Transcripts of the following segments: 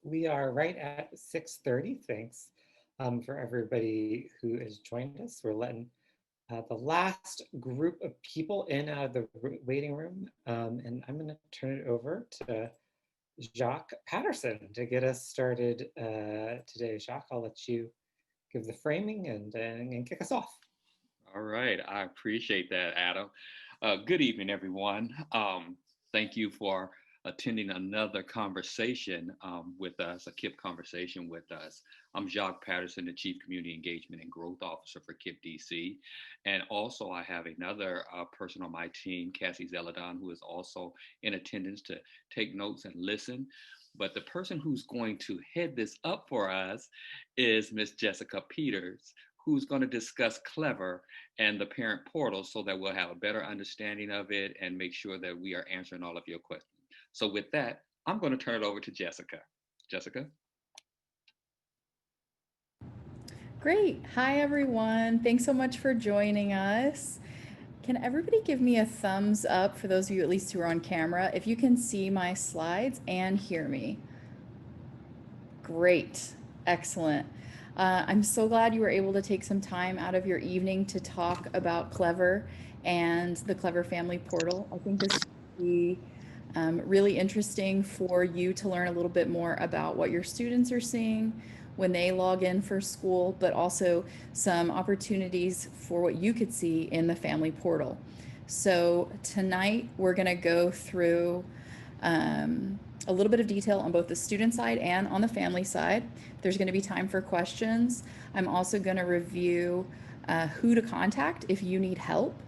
We are right at 6:30. Thanks for everybody who has joined us. We're letting the last group of people in out of the waiting room. And I'm going to turn it over to Jacques Patterson to get us started today. Jacques, I'll let you give the framing and kick us off. All right, I appreciate that, Adam. Good evening, everyone. Thank you for attending another conversation with us, a KIPP conversation with us. I'm Jacques Patterson, the Chief Community Engagement and Growth Officer for KIPP DC. And also I have another person on my team, Cassie Zeladon, who is also in attendance to take notes and listen. But the person who's going to head this up for us is Miss Jessica Peters, who's going to discuss Clever and the parent portal so that we'll have a better understanding of it and make sure that we are answering all of your questions. So with that, I'm going to turn it over to Jessica. Jessica? Great. Hi, everyone. Thanks so much for joining us. Can everybody give me a thumbs up for those of you at least who are on camera if you can see my slides and hear me? Great. Excellent. I'm so glad you were able to take some time out of your evening to talk about Clever and the Clever Family Portal. I think this will be really interesting for you to learn a little bit more about what your students are seeing when they log in for school, but also some opportunities for what you could see in the family portal. So tonight we're going to go through a little bit of detail on both the student side and on the family side. There's going to be time for questions. I'm also going to review who to contact if you need help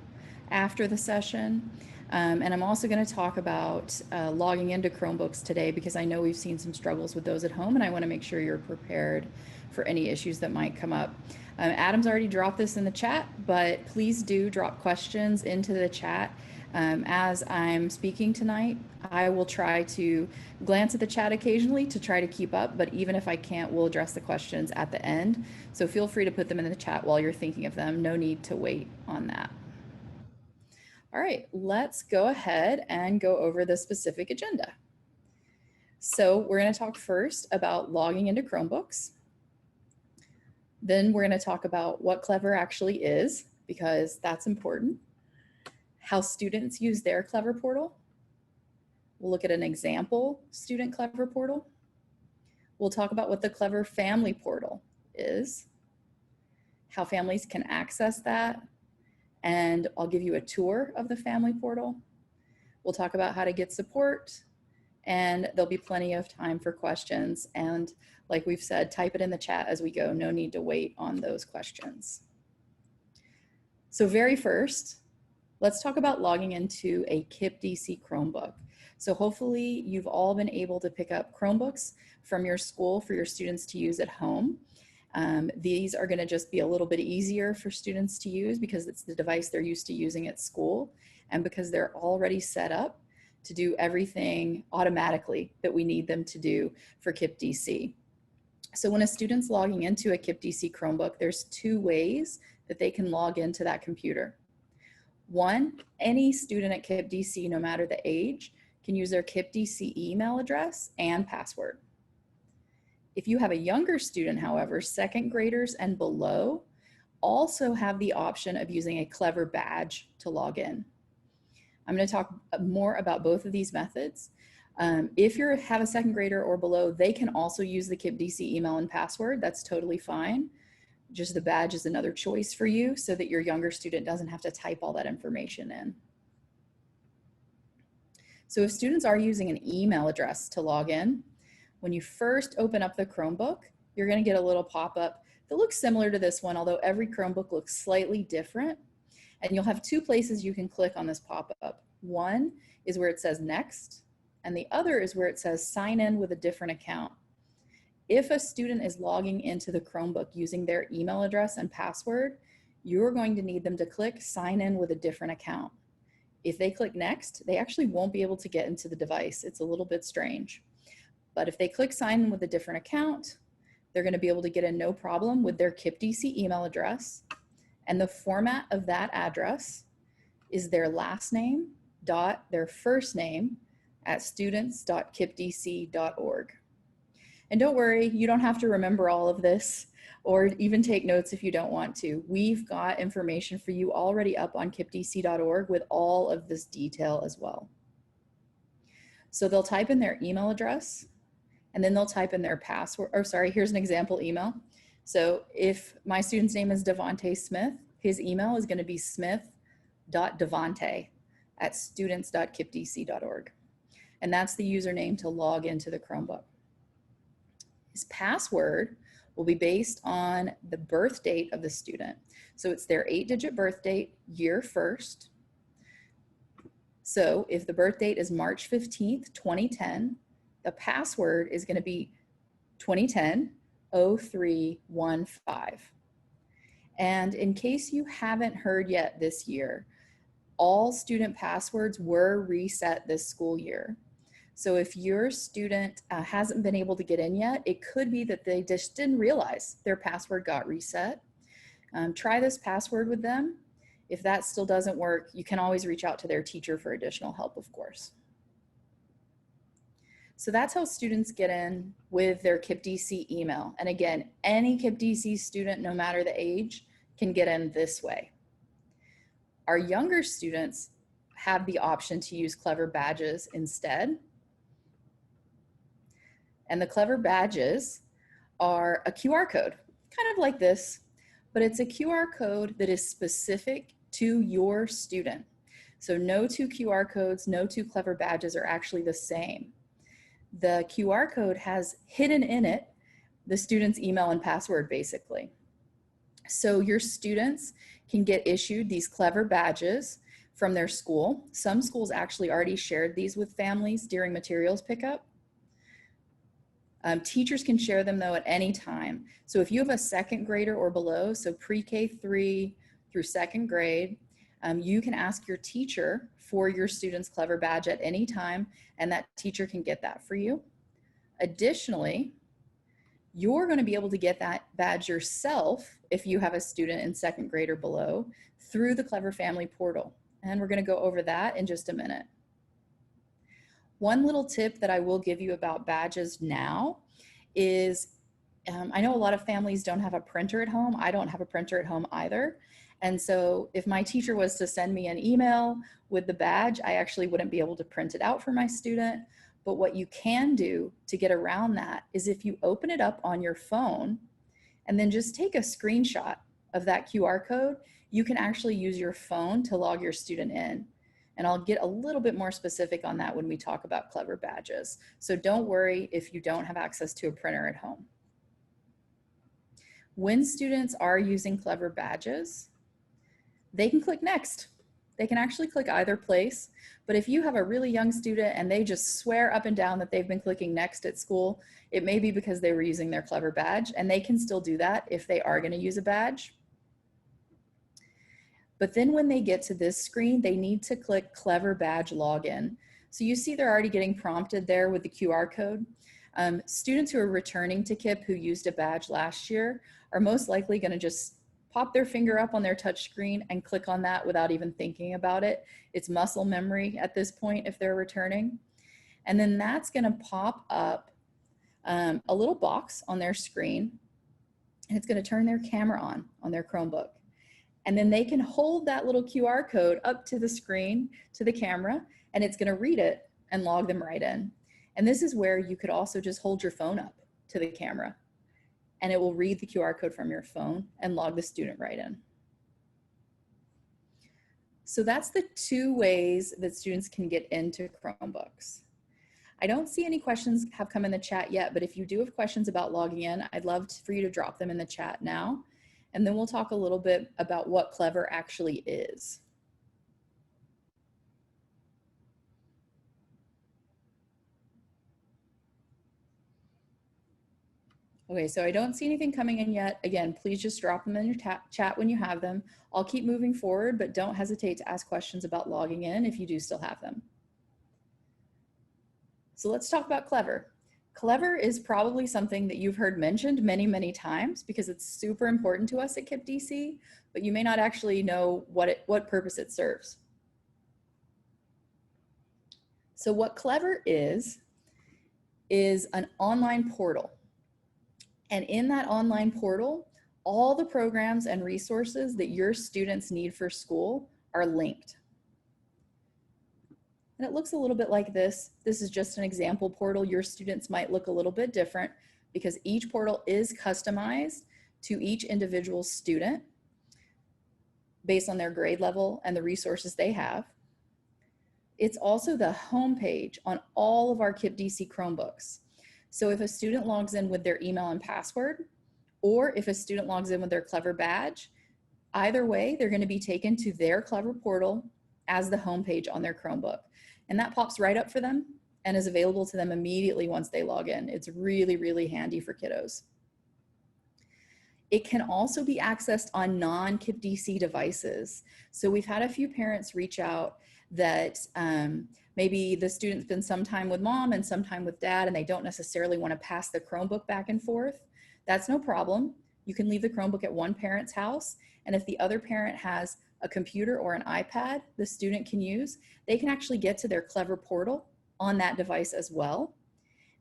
after the session. And I'm also going to talk about logging into Chromebooks today because I know we've seen some struggles with those at home and I want to make sure you're prepared for any issues that might come up. Adam's already dropped this in the chat, but please do drop questions into the chat. As I'm speaking tonight, I will try to glance at the chat occasionally to try to keep up, but even if I can't, we'll address the questions at the end. So feel free to put them in the chat while you're thinking of them. No need to wait on that. All right, let's go ahead and go over the specific agenda. So we're going to talk first about logging into Chromebooks. Then we're going to talk about what Clever actually is, because that's important. How students use their Clever portal. We'll look at an example student Clever portal. We'll talk about what the Clever Family Portal is, how families can access that, and I'll give you a tour of the family portal. We'll talk about how to get support, and there'll be plenty of time for questions. And like we've said, type it in the chat as we go. No need to wait on those questions. So very first, let's talk about logging into a KIPP DC Chromebook. So hopefully you've all been able to pick up Chromebooks from your school for your students to use at home. These are going to just be a little bit easier for students to use because it's the device they're used to using at school and because they're already set up to do everything automatically that we need them to do for KIPP DC. So when a student's logging into a KIPP DC Chromebook, there's two ways that they can log into that computer. One, any student at KIPP DC, no matter the age, can use their KIPP DC email address and password. If you have a younger student, however, second graders and below also have the option of using a Clever badge to log in. I'm going to talk more about both of these methods. If you have a second grader or below, they can also use the KIPP DC email and password. That's totally fine. Just the badge is another choice for you so that your younger student doesn't have to type all that information in. So if students are using an email address to log in, when you first open up the Chromebook, you're going to get a little pop-up that looks similar to this one, although every Chromebook looks slightly different. And you'll have two places you can click on this pop-up. One is where it says next, and the other is where it says sign in with a different account. If a student is logging into the Chromebook using their email address and password, you're going to need them to click sign in with a different account. If they click next, they actually won't be able to get into the device. It's a little bit strange. But if they click sign in with a different account, they're going to be able to get in no problem with their KIPP DC email address. And the format of that address is their last name dot their first name at students.kippdc.org. And don't worry, you don't have to remember all of this or even take notes if you don't want to. We've got information for you already up on kippdc.org with all of this detail as well. So they'll type in their email address, and then they'll type in their password, or sorry, here's an example email. So if my student's name is Devonte Smith, his email is going to be smith.devonte@students.kippdc.org. And that's the username to log into the Chromebook. His password will be based on the birth date of the student. So it's their 8-digit birth date, year first. So if the birth date is March 15th, 2010, the password is going to be 2010-0315. And in case you haven't heard yet this year, all student passwords were reset this school year. So if your student hasn't been able to get in yet, it could be that they just didn't realize their password got reset. Try this password with them. If that still doesn't work, you can always reach out to their teacher for additional help, of course. So that's how students get in with their KIPP DC email. And again, any KIPP DC student, no matter the age, can get in this way. Our younger students have the option to use Clever Badges instead. And the Clever Badges are a QR code, kind of like this, but it's a QR code that is specific to your student. So no two QR codes, no two Clever Badges are actually the same. The QR code has hidden in it the student's email and password, basically. So your students can get issued these Clever Badges from their school. Some schools actually already shared these with families during materials pickup. Teachers can share them though at any time. So if you have a second grader or below, so pre-K 3 through second grade, you can ask your teacher for your student's Clever Badge at any time, and that teacher can get that for you. Additionally, you're going to be able to get that badge yourself if you have a student in second grade or below through the Clever Family Portal. And we're going to go over that in just a minute. One little tip that I will give you about badges now is, I know a lot of families don't have a printer at home. I don't have a printer at home either. And so if my teacher was to send me an email with the badge, I actually wouldn't be able to print it out for my student. But what you can do to get around that is if you open it up on your phone and then just take a screenshot of that QR code, you can actually use your phone to log your student in. And I'll get a little bit more specific on that when we talk about Clever Badges. So don't worry if you don't have access to a printer at home. When students are using Clever Badges, they can click next. They can actually click either place, but if you have a really young student and they just swear up and down that they've been clicking next at school, it may be because they were using their Clever Badge, and they can still do that if they are going to use a badge. But then when they get to this screen, they need to click Clever Badge Login. So you see they're already getting prompted there with the QR code. Students who are returning to KIPP who used a badge last year are most likely going to just pop their finger up on their touch screen and click on that without even thinking about it. It's muscle memory at this point if they're returning. And then that's going to pop up a little box on their screen, and it's going to turn their camera on their Chromebook. And then they can hold that little QR code up to the screen, to the camera, and it's going to read it and log them right in. And this is where you could also just hold your phone up to the camera, and it will read the QR code from your phone and log the student right in. So that's the two ways that students can get into Chromebooks. I don't see any questions have come in the chat yet, but if you do have questions about logging in, I'd love for you to drop them in the chat now. And then we'll talk a little bit about what Clever actually is. Okay, so I don't see anything coming in yet. Again, please just drop them in your chat when you have them. I'll keep moving forward, but don't hesitate to ask questions about logging in if you do still have them. So let's talk about Clever. Clever is probably something that you've heard mentioned many, many times because it's super important to us at KIPP DC, but you may not actually know what purpose it serves. So what Clever is an online portal. And in that online portal, all the programs and resources that your students need for school are linked. And it looks a little bit like this. This is just an example portal. Your students might look a little bit different because each portal is customized to each individual student based on their grade level and the resources they have. It's also the home page on all of our KIPP DC Chromebooks. So if a student logs in with their email and password, or if a student logs in with their Clever badge, either way, they're going to be taken to their Clever portal as the home page on their Chromebook. And that pops right up for them and is available to them immediately once they log in. It's really, really handy for kiddos. It can also be accessed on non-KIPP DC devices. So we've had a few parents reach out that maybe the student's been some time with mom and some time with dad, and they don't necessarily want to pass the Chromebook back and forth. That's no problem. You can leave the Chromebook at one parent's house, and if the other parent has a computer or an iPad the student can use, they can actually get to their Clever portal on that device as well.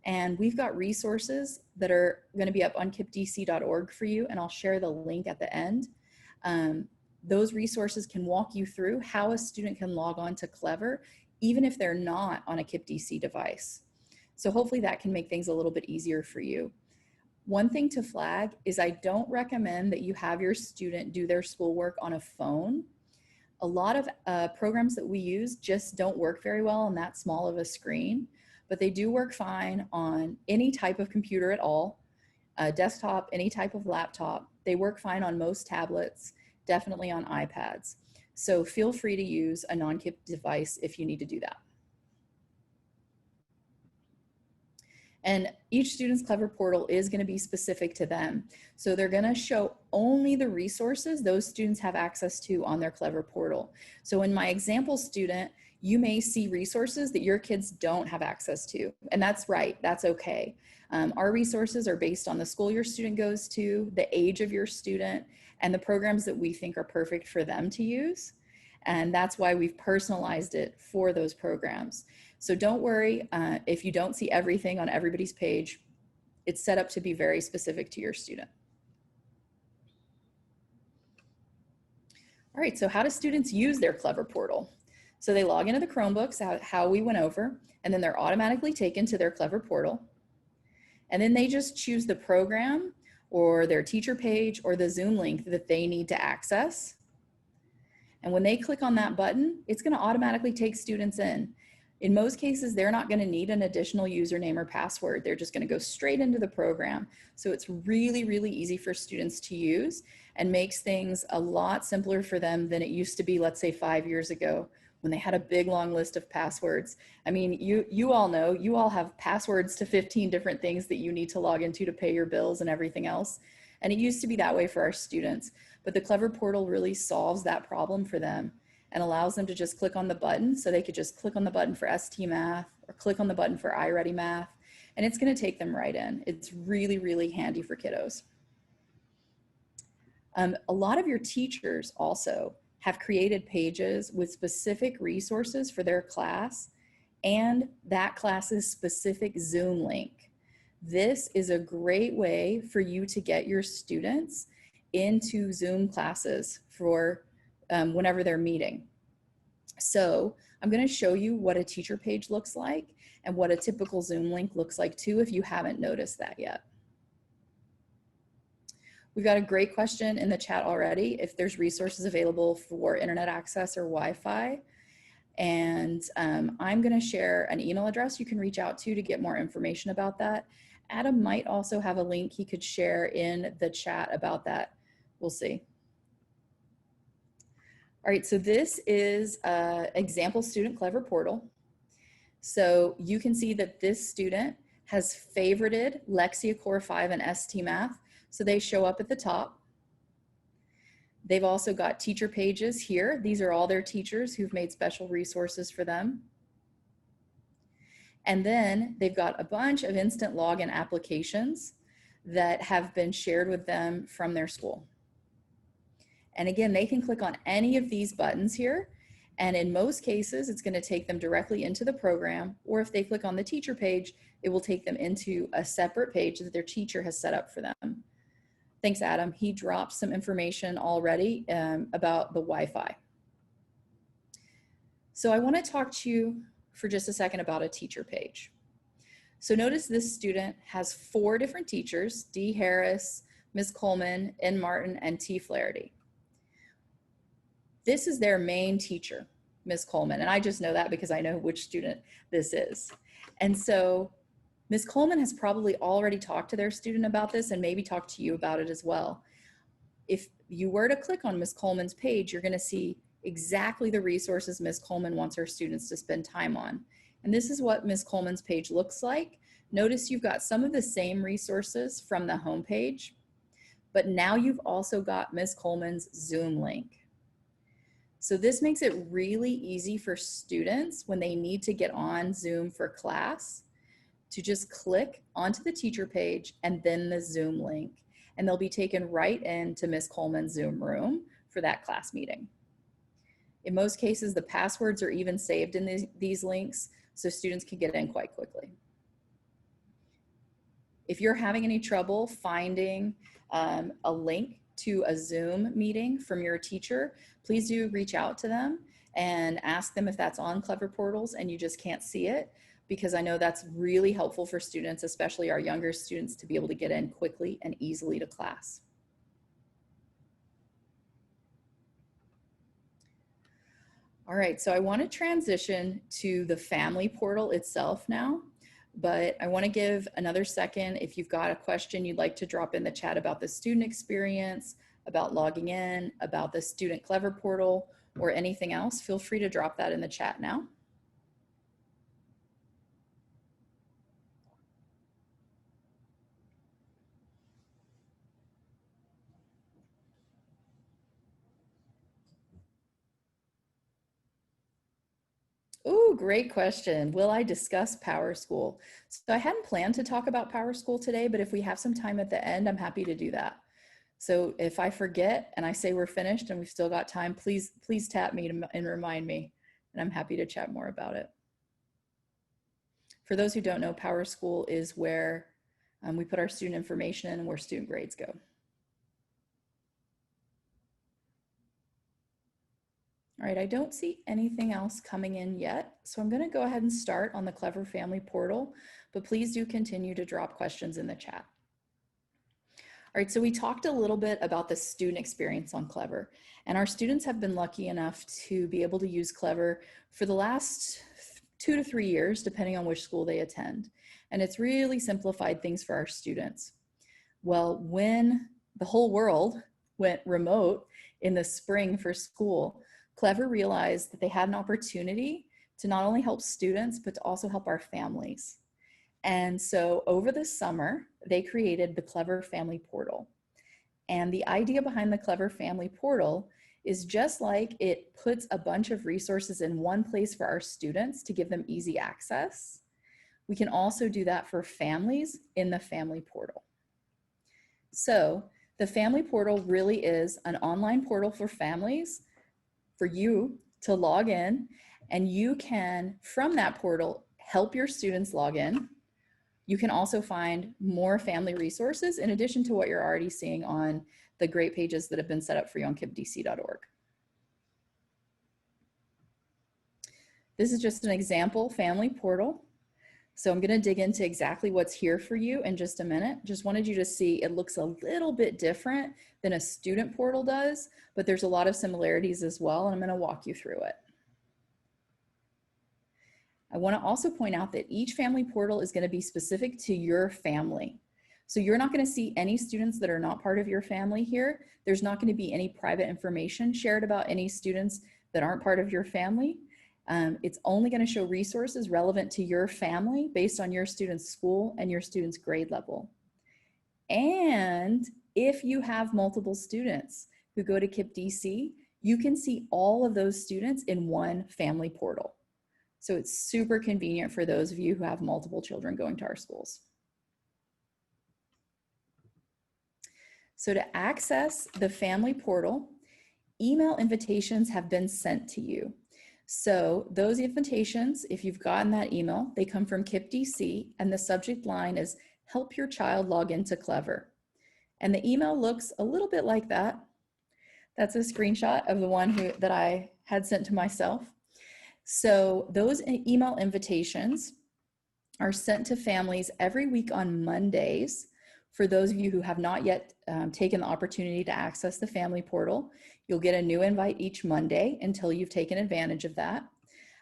And we've got resources that are going to be up on kippdc.org for you, and I'll share the link at the end. Those resources can walk you through how a student can log on to Clever, even if they're not on a KIPP DC device. So hopefully that can make things a little bit easier for you. One thing to flag is I don't recommend that you have your student do their schoolwork on a phone. A lot of programs that we use just don't work very well on that small of a screen, but they do work fine on any type of computer at all, a desktop, any type of laptop. They work fine on most tablets, definitely on iPads. So feel free to use a non-KIPP device if you need to do that. And each student's Clever portal is going to be specific to them. So they're going to show only the resources those students have access to on their Clever portal. So in my example student, you may see resources that your kids don't have access to. And that's right, that's okay. Our resources are based on the school your student goes to, the age of your student, and the programs that we think are perfect for them to use. And that's why we've personalized it for those programs. So don't worry if you don't see everything on everybody's page. It's set up to be very specific to your student. All right, so how do students use their Clever portal? So they log into the Chromebooks, how we went over, and then they're automatically taken to their Clever portal. And then they just choose the program or their teacher page or the Zoom link that they need to access. And when they click on that button, it's going to automatically take students in. In most cases, they're not going to need an additional username or password. They're just going to go straight into the program. So it's really, really easy for students to use and makes things a lot simpler for them than it used to be, let's say 5 years ago, when they had a big long list of passwords. I mean, you all know, you all have passwords to 15 different things that you need to log into to pay your bills and everything else. And it used to be that way for our students. But the Clever portal really solves that problem for them and allows them to just click on the button. So they could just click on the button for ST Math or click on the button for iReady Math, and it's going to take them right in. It's really, really handy for kiddos. A lot of your teachers also have created pages with specific resources for their class and that class's specific Zoom link. This is a great way for you to get your students into Zoom classes for whenever they're meeting. So I'm going to show you what a teacher page looks like and what a typical Zoom link looks like too, if you haven't noticed that yet. We've got a great question in the chat already, if there's resources available for internet access or Wi-Fi. And I'm going to share an email address you can reach out to get more information about that. Adam might also have a link he could share in the chat about that. We'll see. All right, so this is an example student Clever portal. So you can see that this student has favorited Lexia Core 5 and ST Math. So they show up at the top. They've also got teacher pages here. These are all their teachers who've made special resources for them. And then they've got a bunch of instant login applications that have been shared with them from their school. And again, they can click on any of these buttons here. And in most cases, it's going to take them directly into the program. Or if they click on the teacher page, it will take them into a separate page that their teacher has set up for them. Thanks, Adam. He dropped some information already about the Wi-Fi. So I want to talk to you for just a second about a teacher page. So notice this student has 4 different teachers: D. Harris, Ms. Coleman, N. Martin, and T. Flaherty. This is their main teacher, Ms. Coleman, and I just know that because I know which student this is. And so Ms. Coleman has probably already talked to their student about this and maybe talked to you about it as well. If you were to click on Ms. Coleman's page, you're going to see exactly the resources Ms. Coleman wants her students to spend time on. And this is what Ms. Coleman's page looks like. Notice you've got some of the same resources from the home page, but now you've also got Ms. Coleman's Zoom link. So this makes it really easy for students when they need to get on Zoom for class to just click onto the teacher page and then the Zoom link, and they'll be taken right into Ms. Coleman's Zoom room for that class meeting. In most cases, the passwords are even saved in these links, so students can get in quite quickly. If you're having any trouble finding a link to a Zoom meeting from your teacher, please do reach out to them and ask them if that's on Clever Portals and you just can't see it, because I know that's really helpful for students, especially our younger students, to be able to get in quickly and easily to class. All right, so I want to transition to the family portal itself now, but I want to give another second. If you've got a question you'd like to drop in the chat about the student experience, about logging in, about the Student Clever portal, or anything else, feel free to drop that in the chat now. Ooh, great question. Will I discuss PowerSchool? So I hadn't planned to talk about PowerSchool today, but if we have some time at the end, I'm happy to do that. So if I forget and I say we're finished and we've still got time, please tap me and remind me, and I'm happy to chat more about it. For those who don't know, PowerSchool is where we put our student information in and where student grades go. All right, I don't see anything else coming in yet, so I'm going to go ahead and start on the Clever Family portal, but please do continue to drop questions in the chat. All right, so we talked a little bit about the student experience on Clever, and our students have been lucky enough to be able to use Clever for the last 2 to 3 years, depending on which school they attend. And it's really simplified things for our students. Well, when the whole world went remote in the spring for school, Clever realized that they had an opportunity to not only help students, but to also help our families. And so over the summer, they created the Clever Family Portal. And the idea behind the Clever Family Portal is just like it puts a bunch of resources in one place for our students to give them easy access. We can also do that for families in the Family Portal. So the Family Portal really is an online portal for families for you to log in, and you can, from that portal, help your students log in. You can also find more family resources in addition to what you're already seeing on the great pages that have been set up for you on kippdc.org. This is just an example family portal. So I'm going to dig into exactly what's here for you in just a minute. Just wanted you to see it looks a little bit different than a student portal does, but there's a lot of similarities as well, and I'm going to walk you through it. I want to also point out that each family portal is going to be specific to your family. So you're not going to see any students that are not part of your family here. There's not going to be any private information shared about any students that aren't part of your family. It's only going to show resources relevant to your family based on your student's school and your student's grade level. And if you have multiple students who go to KIPP DC, you can see all of those students in one family portal. So it's super convenient for those of you who have multiple children going to our schools. So to access the family portal, email invitations have been sent to you. So those invitations, if you've gotten that email, they come from KIPP DC, and the subject line is help your child log into Clever. And the email looks a little bit like that. That's a screenshot of the one that I had sent to myself. So those email invitations are sent to families every week on Mondays. For those of you who have not yet taken the opportunity to access the family portal, you'll get a new invite each Monday until you've taken advantage of that.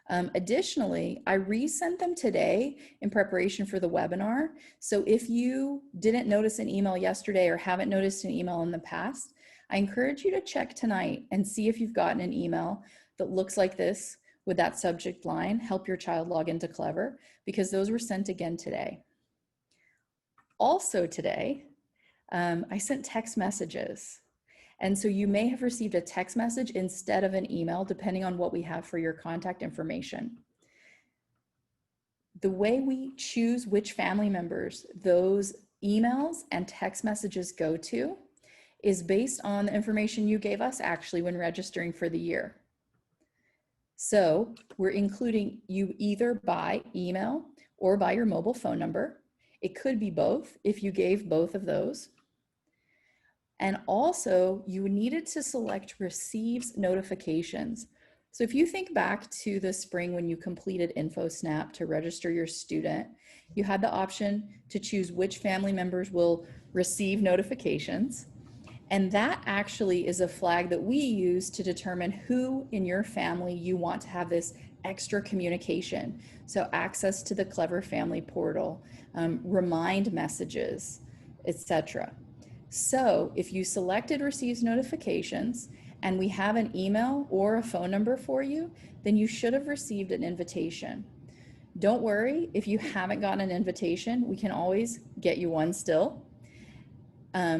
Additionally, I resent them today in preparation for the webinar. So if you didn't notice an email yesterday or haven't noticed an email in the past, I encourage you to check tonight and see if you've gotten an email that looks like this with that subject line, help your child log into Clever, because those were sent again today. Also today, I sent text messages. And so you may have received a text message instead of an email, depending on what we have for your contact information. The way we choose which family members those emails and text messages go to is based on the information you gave us actually when registering for the year. So we're including you either by email or by your mobile phone number. It could be both if you gave both of those. And also you needed to select receives notifications. So if you think back to the spring when you completed InfoSnap to register your student, you had the option to choose which family members will receive notifications. And that actually is a flag that we use to determine who in your family you want to have this extra communication. So access to the Clever Family Portal, remind messages, etc. So if you selected receives notifications and we have an email or a phone number for you, then you should have received an invitation. Don't worry, if you haven't gotten an invitation, we can always get you one still.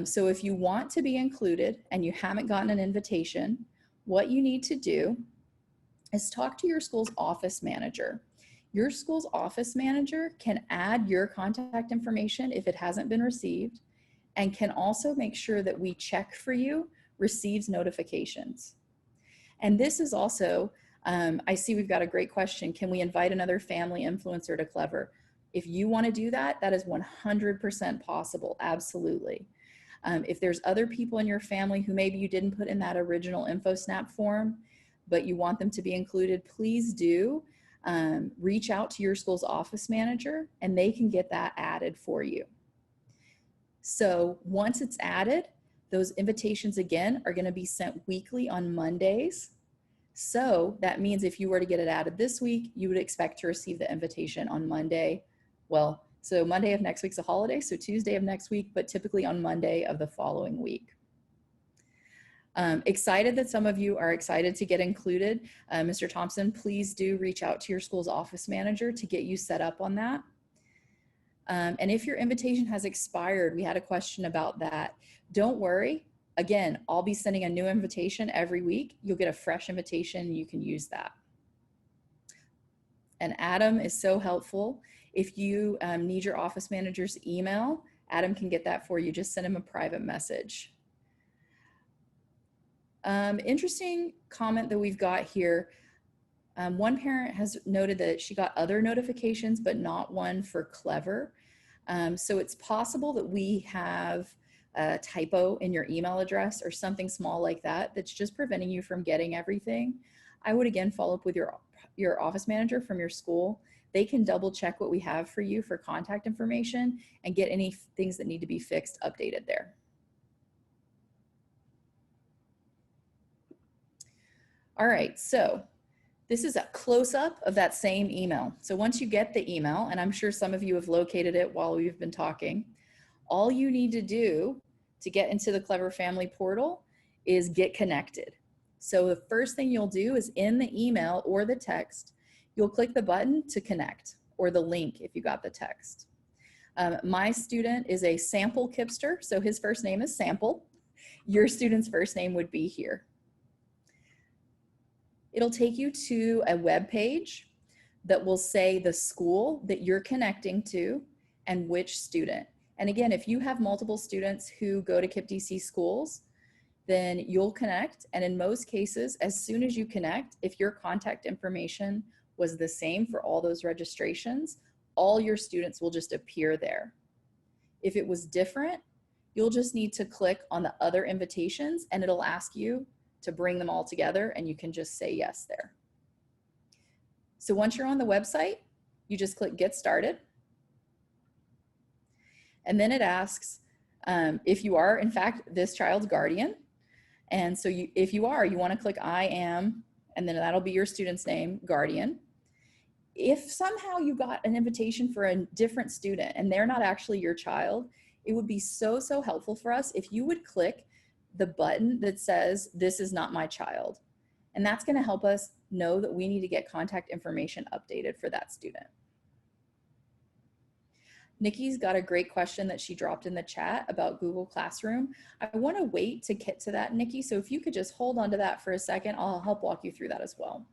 So if you want to be included and you haven't gotten an invitation, what you need to do is talk to your school's office manager. Your school's office manager can add your contact information if it hasn't been received, and can also make sure that we check for you receives notifications. And this is also, I see we've got a great question. Can we invite another family influencer to Clever? If you want to do that, that is 100% possible, absolutely. If there's other people in your family who maybe you didn't put in that original InfoSnap form, but you want them to be included, please do reach out to your school's office manager and they can get that added for you. So once it's added, those invitations again are going to be sent weekly on Mondays. So that means if you were to get it added this week, you would expect to receive the invitation on Monday. Well, so Monday of next week's a holiday, so Tuesday of next week, but typically on Monday of the following week. Excited that some of you are excited to get included. Mr. Thompson, please do reach out to your school's office manager to get you set up on that. And if your invitation has expired, we had a question about that. Don't worry. Again, I'll be sending a new invitation every week. You'll get a fresh invitation. You can use that. And Adam is so helpful. If you need your office manager's email, Adam can get that for you. Just send him a private message. Interesting comment that we've got here. One parent has noted that she got other notifications, but not one for Clever. So it's possible that we have a typo in your email address or something small like that that's just preventing you from getting everything. I would again follow up with your office manager from your school. They can double check what we have for you for contact information and get any things that need to be fixed updated there. All right, so this is a close-up of that same email. So once you get the email, and I'm sure some of you have located it while we've been talking, all you need to do to get into the Clever Family Portal is get connected. So the first thing you'll do is in the email or the text, you'll click the button to connect, or the link if you got the text. My student is a Sample Kipster, so his first name is Sample. Your student's first name would be here. It'll take you to a web page that will say the school that you're connecting to and which student. And again, if you have multiple students who go to KIPP DC schools, then you'll connect. And in most cases, as soon as you connect, if your contact information was the same for all those registrations, all your students will just appear there. If it was different, you'll just need to click on the other invitations and it'll ask you to bring them all together, and you can just say yes there. So once you're on the website, you just click Get Started. And then it asks if you are, in fact, this child's guardian. And so if you are, you want to click I am, and then that'll be your student's name, guardian. If somehow you got an invitation for a different student and they're not actually your child, it would be so helpful for us if you would click the button that says, this is not my child. And that's going to help us know that we need to get contact information updated for that student. Nikki's got a great question that she dropped in the chat about Google Classroom. I want to wait to get to that, Nikki. So if you could just hold on to that for a second, I'll help walk you through that as well.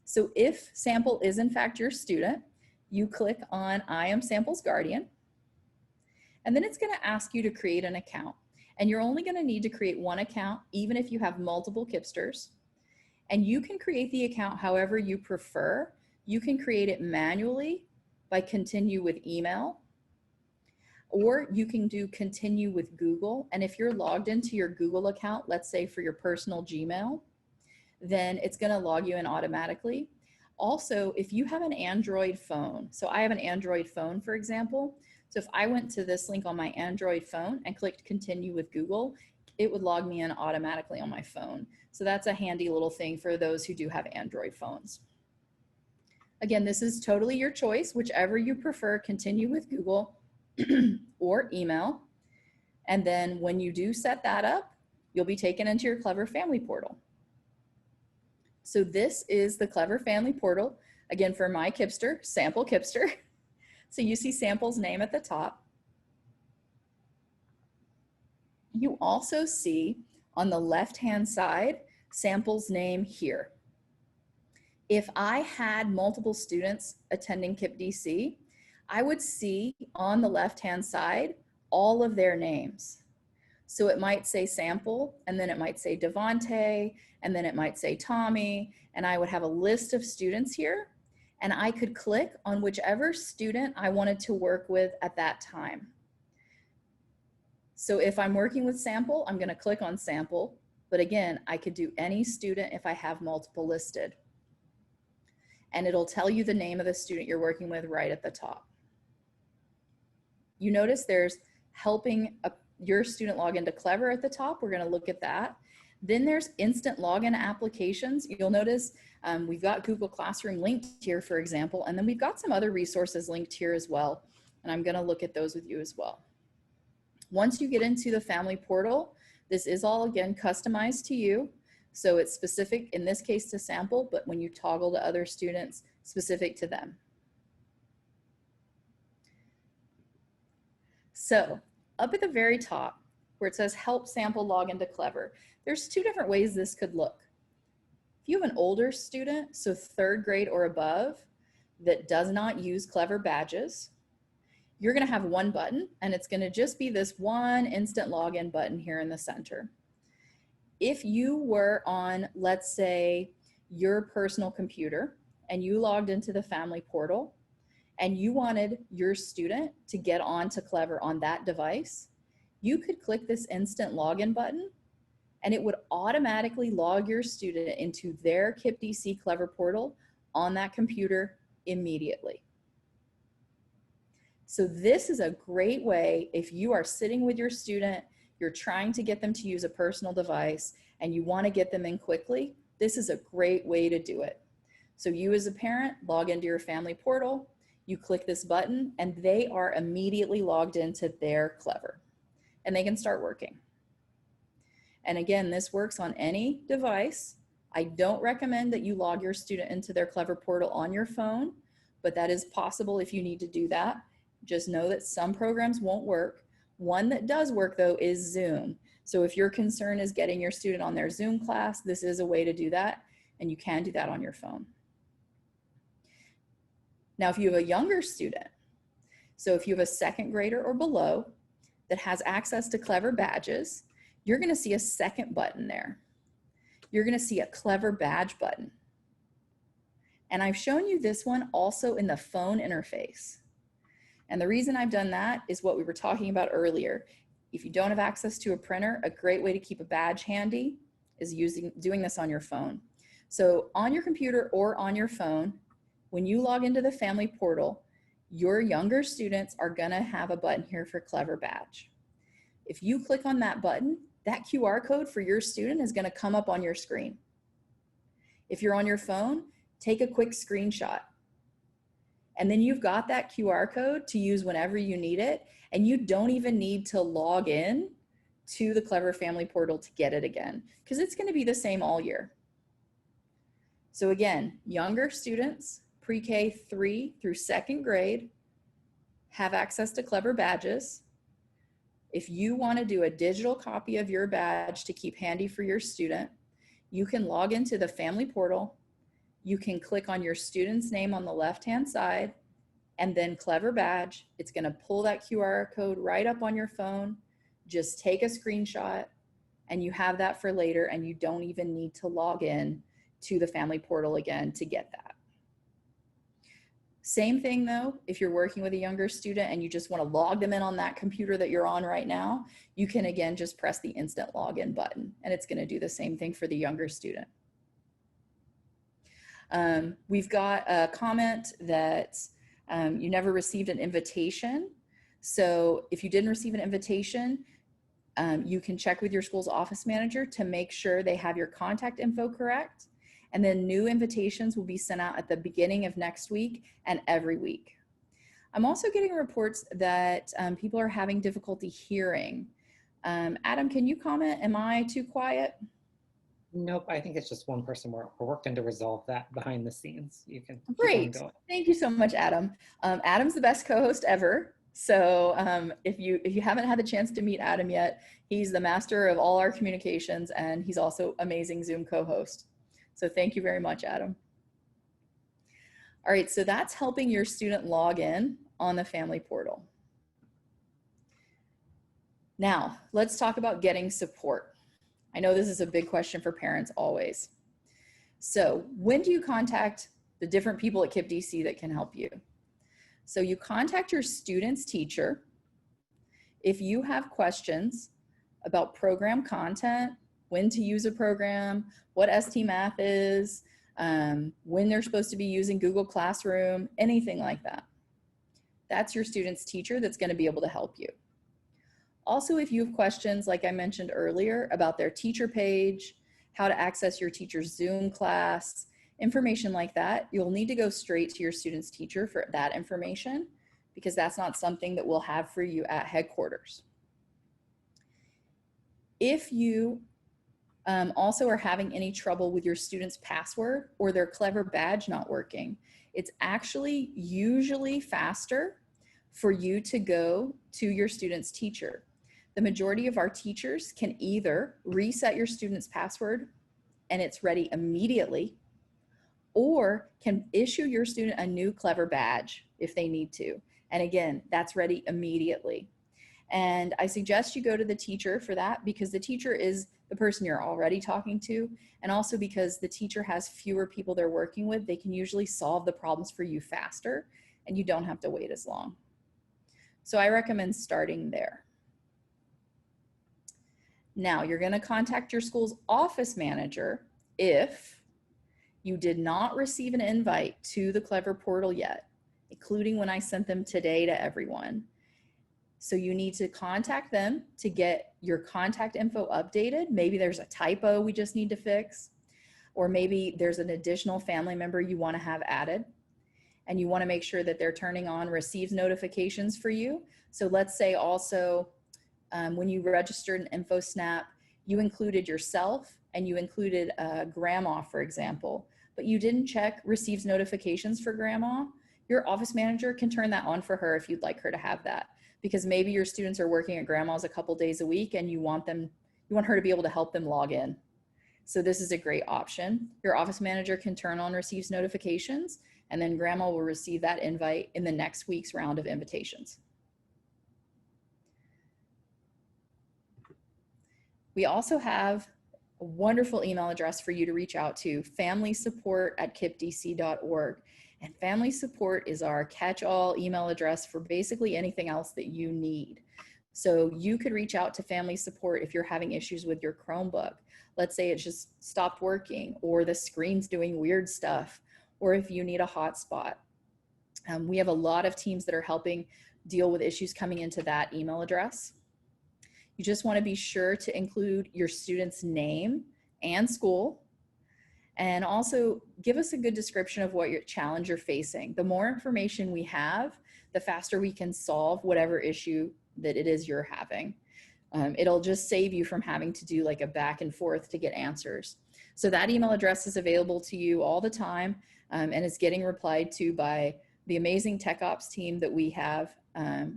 So if Sample is in fact your student, you click on I am Sample's guardian, and then it's going to ask you to create an account. And you're only going to need to create one account, even if you have multiple KIPPsters. And you can create the account however you prefer. You can create it manually by continue with email, or you can do continue with Google. And if you're logged into your Google account, let's say for your personal Gmail, then it's going to log you in automatically. Also, if you have an Android phone, so I have an Android phone, for example. So if I went to this link on my Android phone and clicked continue with Google, it would log me in automatically on my phone. So that's a handy little thing for those who do have Android phones. Again, this is totally your choice, whichever you prefer, continue with Google or email. And then when you do set that up, you'll be taken into your Clever Family Portal. So this is the Clever Family Portal, again, for my KIPPster, Sample KIPPster. So you see Sample's name at the top. You also see on the left-hand side, Sample's name here. If I had multiple students attending KIPP DC, I would see on the left-hand side all of their names. So it might say Sample, and then it might say Devonte, and then it might say Tommy, and I would have a list of students here, and I could click on whichever student I wanted to work with at that time. So if I'm working with Sample, I'm going to click on Sample, but again, I could do any student if I have multiple listed. And it'll tell you the name of the student you're working with right at the top. You notice there's helping your student log into Clever at the top. We're going to look at that. Then there's instant login applications. You'll notice we've got Google Classroom linked here, for example, and then we've got some other resources linked here as well. And I'm going to look at those with you as well. Once you get into the Family Portal, this is all, again, customized to you. So it's specific, in this case, to Sample, but when you toggle to other students, specific to them. So up at the very top, where it says help Sample log into Clever, there's two different ways this could look. If you have an older student, so 3rd grade or above, that does not use Clever badges, you're going to have one button, and it's going to just be this one instant login button here in the center. If you were on, let's say, your personal computer and you logged into the Family Portal and you wanted your student to get on to Clever on that device, you could click this instant login button and it would automatically log your student into their KIPP DC Clever Portal on that computer immediately. So this is a great way if you are sitting with your student, you're trying to get them to use a personal device and you want to get them in quickly, this is a great way to do it. So you as a parent log into your Family Portal, you click this button and they are immediately logged into their Clever and they can start working. And again, this works on any device. I don't recommend that you log your student into their Clever Portal on your phone, but that is possible if you need to do that. Just know that some programs won't work. One that does work though is Zoom. So if your concern is getting your student on their Zoom class, this is a way to do that, and you can do that on your phone. Now, if you have a younger student, so if you have a 2nd grader or below that has access to Clever badges, you're going to see a second button there. You're going to see a Clever Badge button. And I've shown you this one also in the phone interface. And the reason I've done that is what we were talking about earlier. If you don't have access to a printer, a great way to keep a badge handy is doing this on your phone. So on your computer or on your phone, when you log into the family portal, your younger students are gonna have a button here for Clever Badge. If you click on that button, that QR code for your student is gonna come up on your screen. If you're on your phone, take a quick screenshot. And then you've got that QR code to use whenever you need it. And you don't even need to log in to the Clever Family Portal to get it again, because it's going to be the same all year. So again, younger students, pre-K 3 through 2nd grade, have access to Clever Badges. If you want to do a digital copy of your badge to keep handy for your student, you can log into the family portal. You can click on your student's name on the left-hand side and then Clever Badge. It's going to pull that QR code right up on your phone. Just take a screenshot and you have that for later, and you don't even need to log in to the family portal again to get that. Same thing though, if you're working with a younger student and you just want to log them in on that computer that you're on right now, you can again just press the instant login button and it's going to do the same thing for the younger student. We've got a comment that you never received an invitation. So if you didn't receive an invitation, you can check with your school's office manager to make sure they have your contact info correct. And then new invitations will be sent out at the beginning of next week and every week. I'm also getting reports that people are having difficulty hearing. Adam, can you comment? Am I too quiet? Nope, I think it's just one person. We're working to resolve that behind the scenes. You can keep on Great. going. Thank you so much, Adam. Adam's the best co-host ever. So if you haven't had the chance to meet Adam yet, he's the master of all our communications, and he's also amazing Zoom co-host. So thank you very much, Adam. All right, so that's helping your student log in on the family portal. Now, let's talk about getting support. I know this is a big question for parents always. So when do you contact the different people at KIPP DC that can help you? So you contact your student's teacher. If you have questions about program content, when to use a program, what ST Math is, when they're supposed to be using Google Classroom, anything like that. That's your student's teacher that's going to be able to help you. Also, if you have questions, like I mentioned earlier, about their teacher page, how to access your teacher's Zoom class, information like that, you'll need to go straight to your student's teacher for that information, because that's not something that we'll have for you at headquarters. If you also are having any trouble with your student's password or their Clever Badge not working, it's actually usually faster for you to go to your student's teacher. The majority of our teachers can either reset your student's password and it's ready immediately, or can issue your student a new Clever Badge if they need to. And again, that's ready immediately. And I suggest you go to the teacher for that, because the teacher is the person you're already talking to, and also because the teacher has fewer people they're working with, they can usually solve the problems for you faster and you don't have to wait as long. So I recommend starting there. Now you're going to contact your school's office manager if you did not receive an invite to the Clever portal yet, including when I sent them today to everyone. So you need to contact them to get your contact info updated. Maybe there's a typo we just need to fix, or maybe there's an additional family member you want to have added, and you want to make sure that they're turning on receives notifications for you. So let's say also when you registered an InfoSnap, you included yourself and you included grandma, for example, but you didn't check receives notifications for grandma. Your office manager can turn that on for her if you'd like her to have that, because maybe your students are working at grandma's a couple days a week and you want her to be able to help them log in. So this is a great option. Your office manager can turn on receives notifications, and then grandma will receive that invite in the next week's round of invitations. We also have a wonderful email address for you to reach out to, familysupport@kippdc.org. And family support is our catch-all email address for basically anything else that you need. So you could reach out to family support if you're having issues with your Chromebook. Let's say it just stopped working, or the screen's doing weird stuff, or if you need a hotspot. We have a lot of teams that are helping deal with issues coming into that email address. You just want to be sure to include your student's name and school, and also give us a good description of what your challenge you're facing. The more information we have, the faster we can solve whatever issue that it is you're having. It'll just save you from having to do like a back and forth to get answers. So that email address is available to you all the time, and it's getting replied to by the amazing tech ops team that we have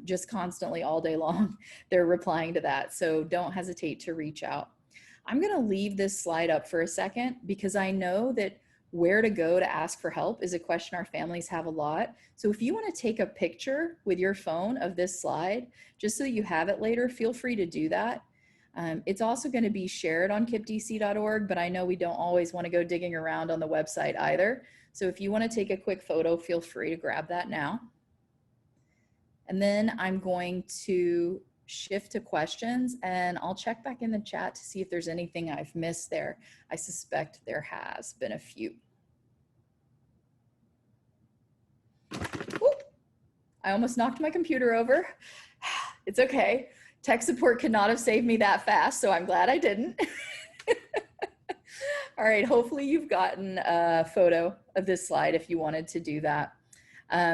just constantly all day long. They're replying to that. So don't hesitate to reach out. I'm going to leave this slide up for a second because I know that where to go to ask for help is a question our families have a lot. So if you want to take a picture with your phone of this slide, just so you have it later, feel free to do that. It's also going to be shared on kippdc.org, but I know we don't always want to go digging around on the website either. So if you want to take a quick photo, feel free to grab that now. And then I'm going to shift to questions, and I'll check back in the chat to see if there's anything I've missed there. I suspect there has been a few. Ooh, I almost knocked my computer over. It's okay. Tech support could not have saved me that fast, so I'm glad I didn't. All right, hopefully you've gotten a photo of this slide if you wanted to do that.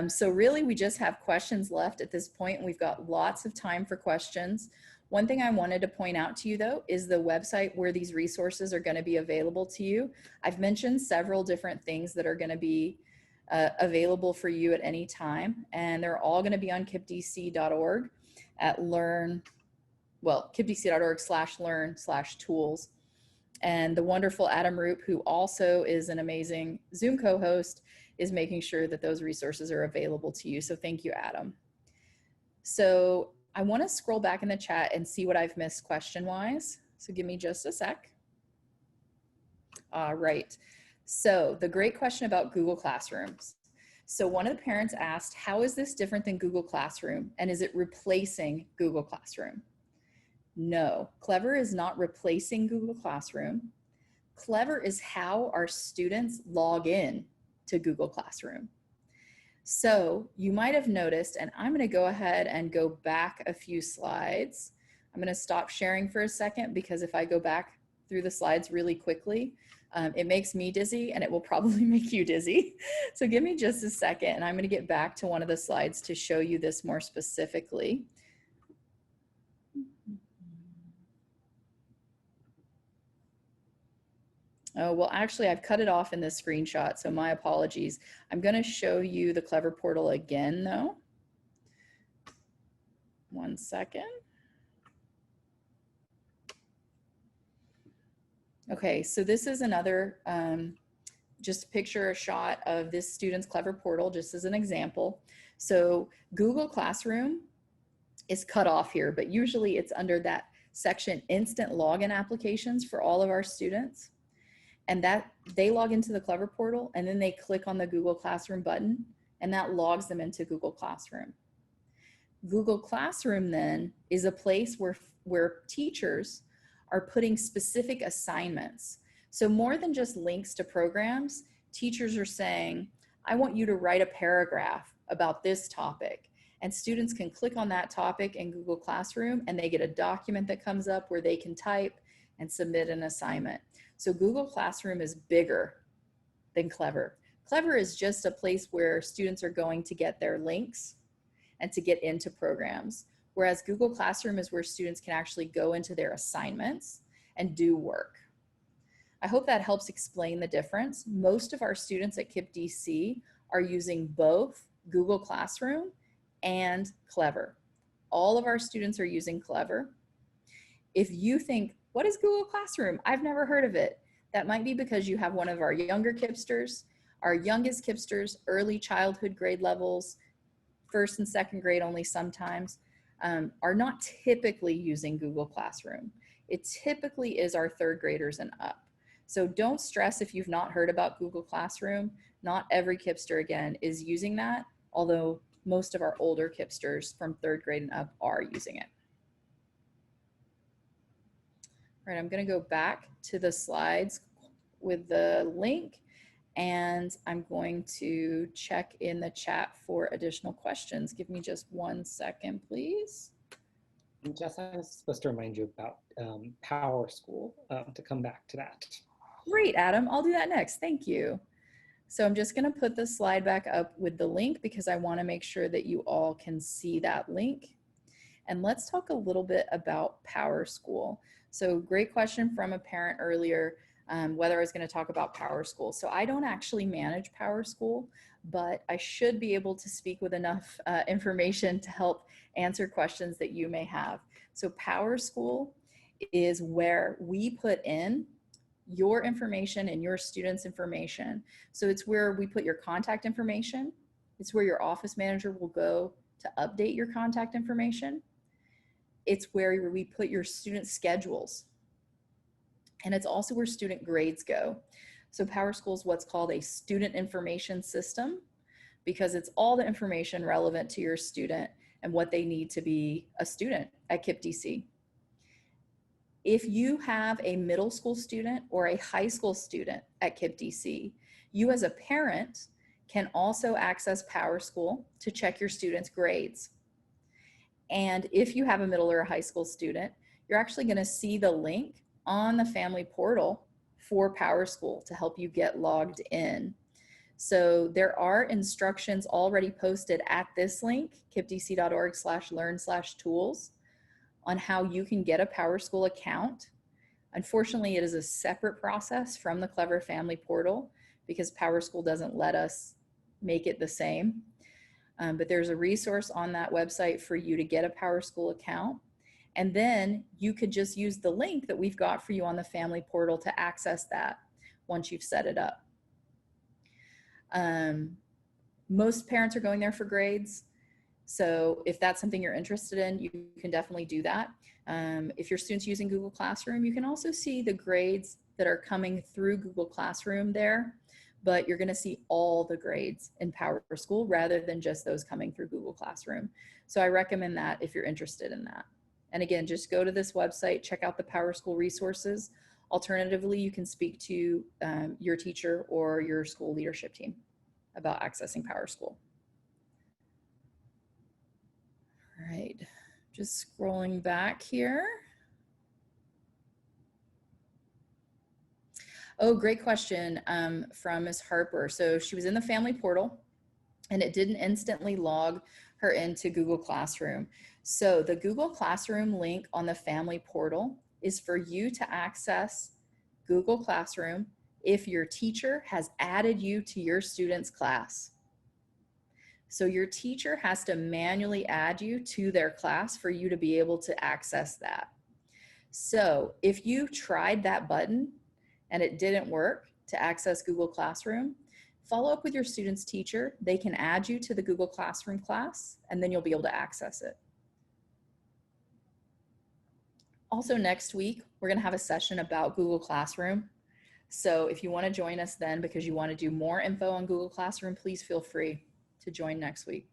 So really we just have questions left at this point, and we've got lots of time for questions. One thing I wanted to point out to you though is the website where these resources are going to be available to you. I've mentioned several different things that are going to be available for you at any time, and they're all going to be on kippdc.org at kippdc.org/learn/tools. And the wonderful Adam Roop, who also is an amazing Zoom co-host, is making sure that those resources are available to you. So thank you, Adam. So I want to scroll back in the chat and see what I've missed question-wise. So give me just a sec. All right. So the great question about Google Classrooms. So one of the parents asked, how is this different than Google Classroom? And is it replacing Google Classroom? No, Clever is not replacing Google Classroom. Clever is how our students log in to Google Classroom. So you might have noticed, and I'm going to go ahead and go back a few slides. I'm going to stop sharing for a second because if I go back through the slides really quickly, it makes me dizzy and it will probably make you dizzy. So give me just a second and I'm going to get back to one of the slides to show you this more specifically. Oh, well, actually, I've cut it off in this screenshot, so my apologies. I'm going to show you the Clever portal again, though. One second. Okay, so this is another, just picture a shot of this student's Clever portal, just as an example. So Google Classroom is cut off here, but usually it's under that section, instant login applications for all of our students. And that they log into the Clever portal and then they click on the Google Classroom button and that logs them into Google Classroom. Google Classroom then is a place where teachers are putting specific assignments. So more than just links to programs, teachers are saying, I want you to write a paragraph about this topic. And students can click on that topic in Google Classroom and they get a document that comes up where they can type and submit an assignment. So Google Classroom is bigger than Clever. Clever is just a place where students are going to get their links and to get into programs, whereas Google Classroom is where students can actually go into their assignments and do work. I hope that helps explain the difference. Most of our students at KIPP DC are using both Google Classroom and Clever. All of our students are using Clever. If you think, what is Google Classroom? I've never heard of it. That might be because you have one of our younger KIPPsters, our youngest KIPPsters, early childhood grade levels, first and second grade only sometimes, are not typically using Google Classroom. it typically is our third graders and up. So don't stress if you've not heard about Google Classroom. Not every KIPPster, again, is using that, although most of our older KIPPsters from third grade and up are using it. All right, I'm going to go back to the slides with the link, and I'm going to check in the chat for additional questions. Give me just 1 second, please. And Jess, I was supposed to remind you about PowerSchool, to come back to that. Great, Adam. I'll do that next. Thank you. So I'm just going to put the slide back up with the link because I want to make sure that you all can see that link. And let's talk a little bit about PowerSchool. So great question from a parent earlier, whether I was going to talk about PowerSchool. So I don't actually manage PowerSchool, but I should be able to speak with enough information to help answer questions that you may have. So PowerSchool is where we put in your information and your students' information. So it's where we put your contact information. It's where your office manager will go to update your contact information. It's where we put your student schedules. And it's also where student grades go. So PowerSchool is what's called a student information system because it's all the information relevant to your student and what they need to be a student at KIPP DC. If you have a middle school student or a high school student at KIPP DC, you as a parent can also access PowerSchool to check your students' grades. And if you have a middle or a high school student, you're actually going to see the link on the family portal for PowerSchool to help you get logged in. So there are instructions already posted at this link, kippdc.org/learn/tools, on how you can get a PowerSchool account. Unfortunately, it is a separate process from the Clever Family Portal because PowerSchool doesn't let us make it the same. But there's a resource on that website for you to get a PowerSchool account. And then you could just use the link that we've got for you on the family portal to access that once you've set it up. Most parents are going there for grades. So if that's something you're interested in, you can definitely do that. If your student's using Google Classroom, you can also see the grades that are coming through Google Classroom there, but you're gonna see all the grades in PowerSchool rather than just those coming through Google Classroom. So I recommend that if you're interested in that. And again, just go to this website, check out the PowerSchool resources. Alternatively, you can speak to your teacher or your school leadership team about accessing PowerSchool. All right, just scrolling back here. Oh, great question from Ms. Harper. So she was in the family portal and it didn't instantly log her into Google Classroom. So the Google Classroom link on the family portal is for you to access Google Classroom if your teacher has added you to your student's class. So your teacher has to manually add you to their class for you to be able to access that. So if you tried that button and it didn't work to access Google Classroom, follow up with your student's teacher. They can add you to the Google Classroom class and then you'll be able to access it. Also next week, we're gonna have a session about Google Classroom. So if you wanna join us then because you wanna do more info on Google Classroom, please feel free to join next week.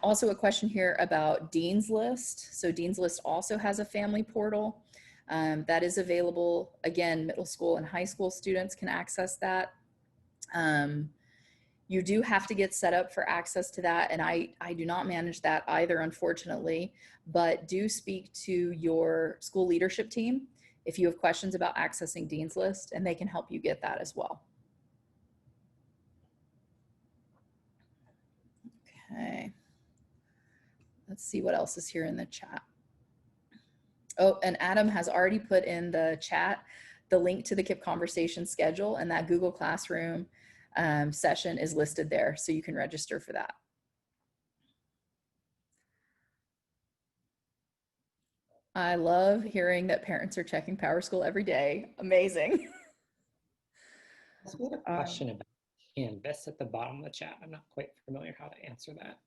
Also a question here about Dean's List. So Dean's List also has a family portal that is available. Again, middle school and high school students can access that. You do have to get set up for access to that. And I do not manage that either, unfortunately, but do speak to your school leadership team if you have questions about accessing Dean's List, and they can help you get that as well. Okay, let's see what else is here in the chat. Oh, and Adam has already put in the chat the link to the KIPP conversation schedule, and that Google Classroom session is listed there, so you can register for that. I love hearing that parents are checking PowerSchool every day. Amazing. We had a question about Canvas at the bottom of the chat. I'm not quite familiar how to answer that.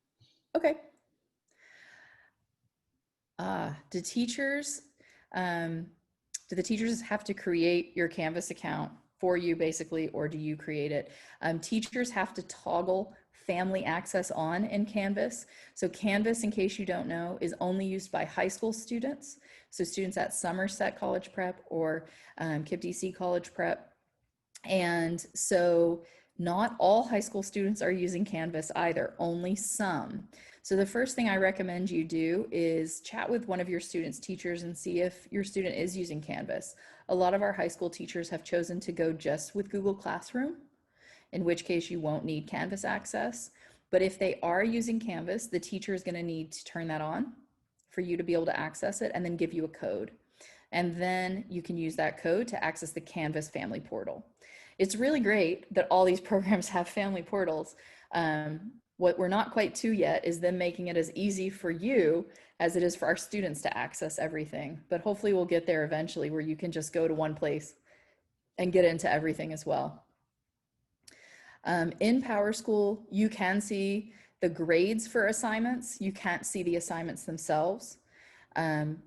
Okay. Do teachers, do the teachers have to create your Canvas account for you basically, or do you create it? Teachers have to toggle family access on in Canvas. So Canvas, in case you don't know, is only used by high school students. So students at Somerset College Prep or KIPP DC College Prep. And so not all high school students are using Canvas either, only some. So the first thing I recommend you do is chat with one of your students' teachers and see if your student is using Canvas. A lot of our high school teachers have chosen to go just with Google Classroom, in which case you won't need Canvas access. But if they are using Canvas, the teacher is going to need to turn that on for you to be able to access it and then give you a code. And then you can use that code to access the Canvas family portal. It's really great that all these programs have family portals. What we're not quite to yet is them making it as easy for you as it is for our students to access everything. But hopefully we'll get there eventually where you can just go to one place and get into everything as well. In PowerSchool, you can see the grades for assignments. You can't see the assignments themselves. And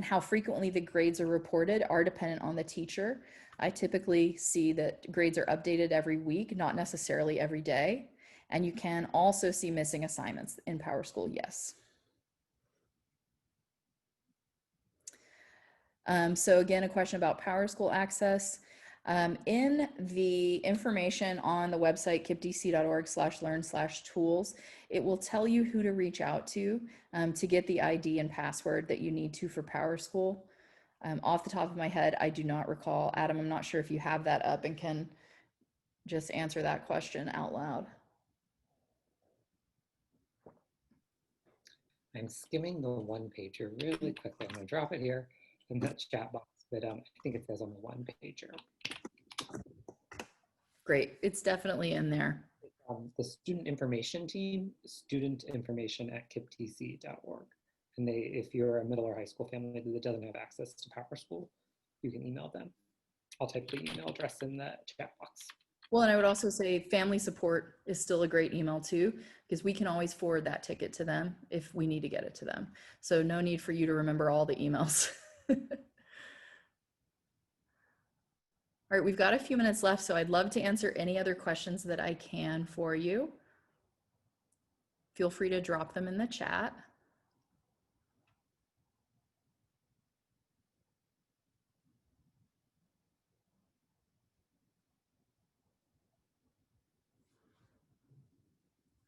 how frequently the grades are reported are dependent on the teacher. I typically see that grades are updated every week, not necessarily every day. And you can also see missing assignments in PowerSchool, yes. So again, a question about PowerSchool access. In the information on the website, kippdc.org/learn/tools, it will tell you who to reach out to get the ID and password that you need to for PowerSchool. Off the top of my head, I do not recall. Adam, I'm not sure if you have that up and can just answer that question out loud. I'm skimming the one pager really quickly. I'm going to drop it here in the chat box, but I think it says on the one pager. Great, it's definitely in there. The student information team, studentinformation@kippdc.org. And if you're a middle or high school family that doesn't have access to PowerSchool, you can email them. I'll type the email address in the chat box. Well, and I would also say family support is still a great email too, because we can always forward that ticket to them if we need to get it to them. So no need for you to remember all the emails. All right, we've got a few minutes left, so I'd love to answer any other questions that I can for you. Feel free to drop them in the chat.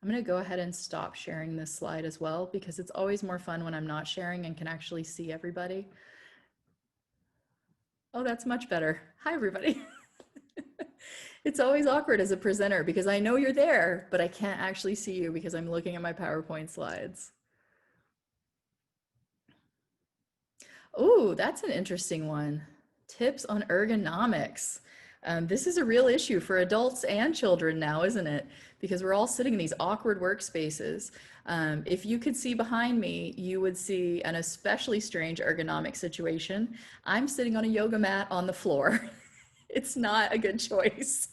I'm going to go ahead and stop sharing this slide as well, because it's always more fun when I'm not sharing and can actually see everybody. Oh, that's much better. Hi, everybody. It's always awkward as a presenter because I know you're there, but I can't actually see you because I'm looking at my PowerPoint slides. Oh, that's an interesting one. Tips on ergonomics. This is a real issue for adults and children now, isn't it? Because we're all sitting in these awkward workspaces. If you could see behind me, you would see an especially strange ergonomic situation. I'm sitting on a yoga mat on the floor. It's not a good choice.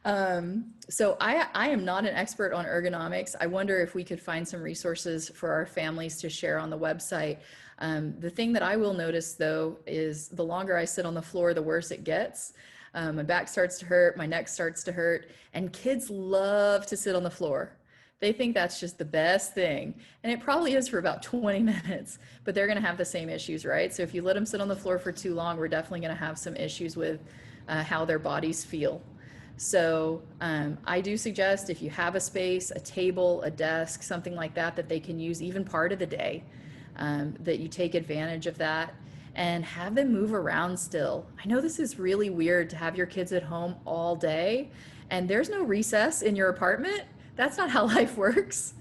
So I am not an expert on ergonomics. I wonder if we could find some resources for our families to share on the website. The thing that I will notice though is the longer I sit on the floor, the worse it gets. My back starts to hurt, my neck starts to hurt, and kids love to sit on the floor. They think that's just the best thing. And it probably is for about 20 minutes, but they're gonna have the same issues, right? So if you let them sit on the floor for too long, we're definitely gonna have some issues with how their bodies feel. So I do suggest if you have a space, a table, a desk, something like that, that they can use even part of the day, that you take advantage of that and have them move around still. I know this is really weird to have your kids at home all day and there's no recess in your apartment. That's not how life works.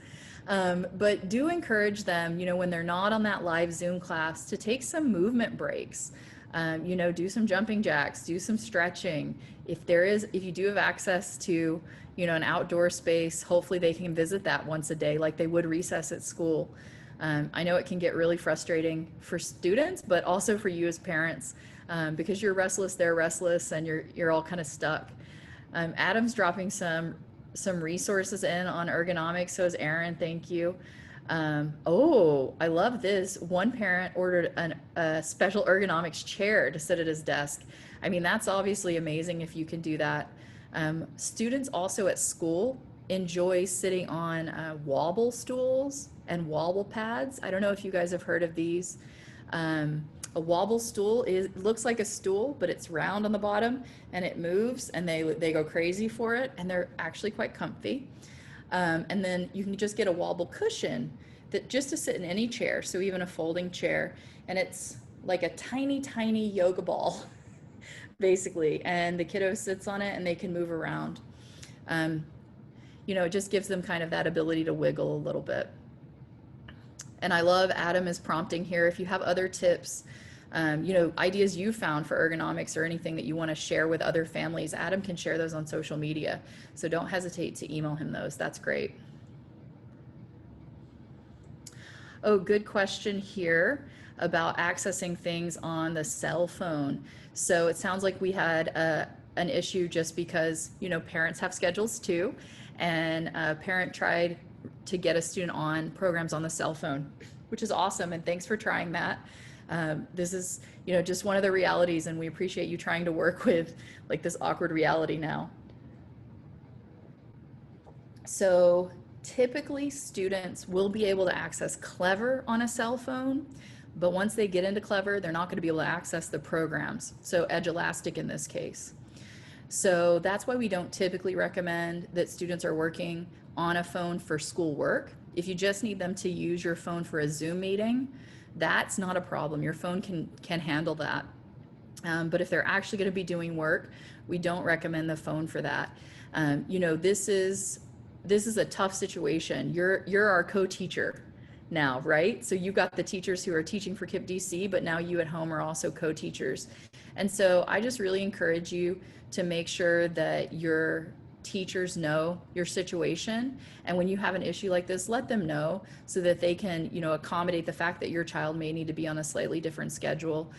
But do encourage them, you know, when they're not on that live Zoom class, to take some movement breaks. You know, do some jumping jacks, do some stretching. If you do have access to, you know, an outdoor space, hopefully they can visit that once a day like they would recess at school. I know it can get really frustrating for students, but also for you as parents, because you're restless, they're restless, and you're all kind of stuck. Adam's dropping some some resources in on ergonomics. So is Aaron, thank you. Oh, I love this. One parent ordered a special ergonomics chair to sit at his desk. I mean, that's obviously amazing if you can do that. Students also at school enjoy sitting on wobble stools and wobble pads. I don't know if you guys have heard of these. A wobble stool looks like a stool, but it's round on the bottom and it moves, and they go crazy for it, and they're actually quite comfy. And then you can just get a wobble cushion that just to sit in any chair, so even a folding chair, and it's like a tiny, tiny yoga ball, basically, and the kiddo sits on it and they can move around. You know, it just gives them kind of that ability to wiggle a little bit. And I love Adam is prompting here. If you have other tips, you know, ideas you found for ergonomics or anything that you want to share with other families, Adam can share those on social media. So don't hesitate to email him those. That's great. Oh, good question here about accessing things on the cell phone. So it sounds like we had an issue just because, you know, parents have schedules too. And a parent tried to get a student on programs on the cell phone, which is awesome. And thanks for trying that. This is, you know, just one of the realities, and we appreciate you trying to work with like this awkward reality now. So typically students will be able to access Clever on a cell phone, but once they get into Clever, they're not going to be able to access the programs. So Edulastic in this case. So that's why we don't typically recommend that students are working on a phone for school work. If you just need them to use your phone for a Zoom meeting, that's not a problem. Your phone can handle that. But if they're actually going to be doing work, we don't recommend the phone for that. You know, this is a tough situation. You're our co-teacher now, right? So you've got the teachers who are teaching for KIPP DC, but now you at home are also co-teachers. And so I just really encourage you to make sure that your teachers know your situation, and when you have an issue like this, let them know so that they can, you know, accommodate the fact that your child may need to be on a slightly different schedule,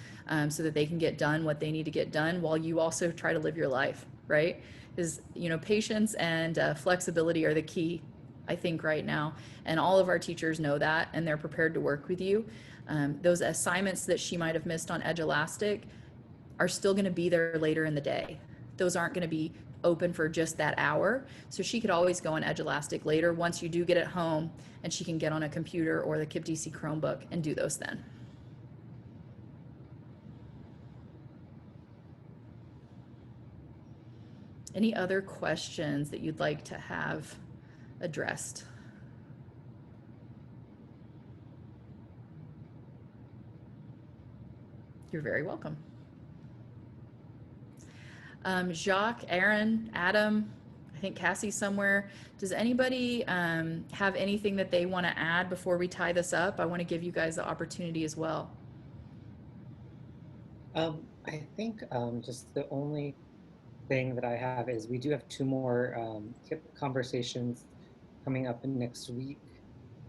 so that they can get done what they need to get done while you also try to live your life, right? Because, you know, patience and flexibility are the key, I think, right now, and all of our teachers know that, and they're prepared to work with you. Those assignments that she might have missed on Edulastic are still going to be there later in the day. Those aren't going to be open for just that hour. So she could always go on Edulastic later once you do get it home, and she can get on a computer or the KIPP DC Chromebook and do those then. Any other questions that you'd like to have addressed? You're very welcome. Jacques, Aaron, Adam, I think Cassie's somewhere. Does anybody have anything that they want to add before we tie this up? I want to give you guys the opportunity as well. I think just the only thing that I have is we do have 2 more KIPP conversations coming up next week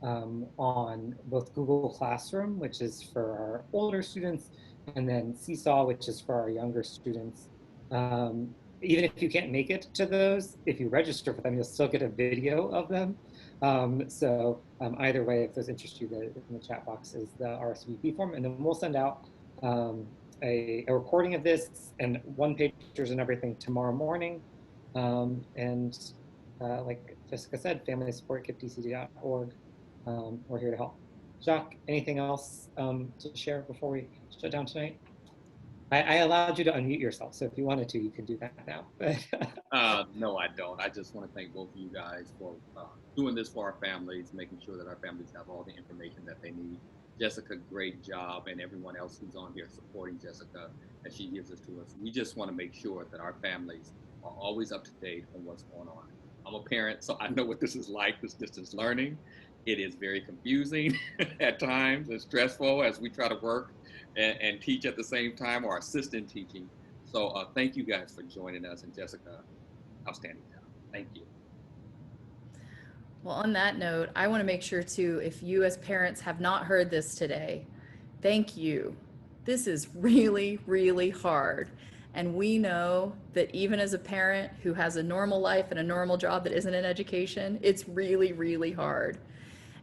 on both Google Classroom, which is for our older students, and then Seesaw, which is for our younger students. Even if you can't make it to those, if you register for them, you'll still get a video of them. So either way, if those interest you, in the chat box is the RSVP form, and then we'll send out a recording of this and one-pagers and everything tomorrow morning. And like Jessica said, familysupportkippdc.org. We're here to help. Jacques, anything else to share before we shut down tonight? I allowed you to unmute yourself, so if you wanted to, you can do that now. No, I don't. I just want to thank both of you guys for doing this for our families, making sure that our families have all the information that they need. Jessica, great job, and everyone else who's on here supporting Jessica as she gives this to us. We just want to make sure that our families are always up to date on what's going on. I'm a parent, so I know what this is like, this distance learning. It is very confusing at times and stressful as we try to work and teach at the same time, or assistant teaching. So thank you guys for joining us, and Jessica, outstanding job. Thank you. Well, on that note, I want to make sure too, if you as parents have not heard this today, thank you. This is really, really hard. And we know that even as a parent who has a normal life and a normal job that isn't in education, it's really, really hard.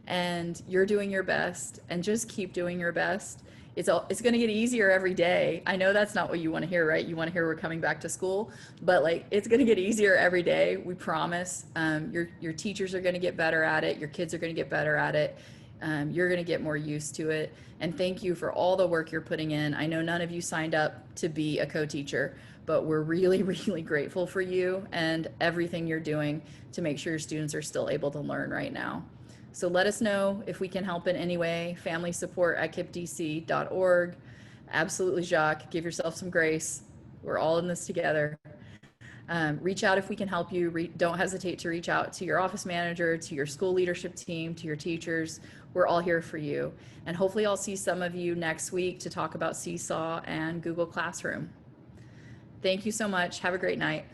And you're doing your best, and just keep doing your best. It's going to get easier every day. I know that's not what you want to hear, right? You want to hear we're coming back to school, but like, it's going to get easier every day. We promise. Your teachers are going to get better at it. Your kids are going to get better at it. You're going to get more used to it. And thank you for all the work you're putting in. I know none of you signed up to be a co-teacher, but we're really, really grateful for you and everything you're doing to make sure your students are still able to learn right now. So let us know if we can help in any way. Family support at kippdc.org. Absolutely, Jacques. Give yourself some grace. We're all in this together. Reach out if we can help you. Don't hesitate to reach out to your office manager, to your school leadership team, to your teachers. We're all here for you. And hopefully I'll see some of you next week to talk about Seesaw and Google Classroom. Thank you so much. Have a great night.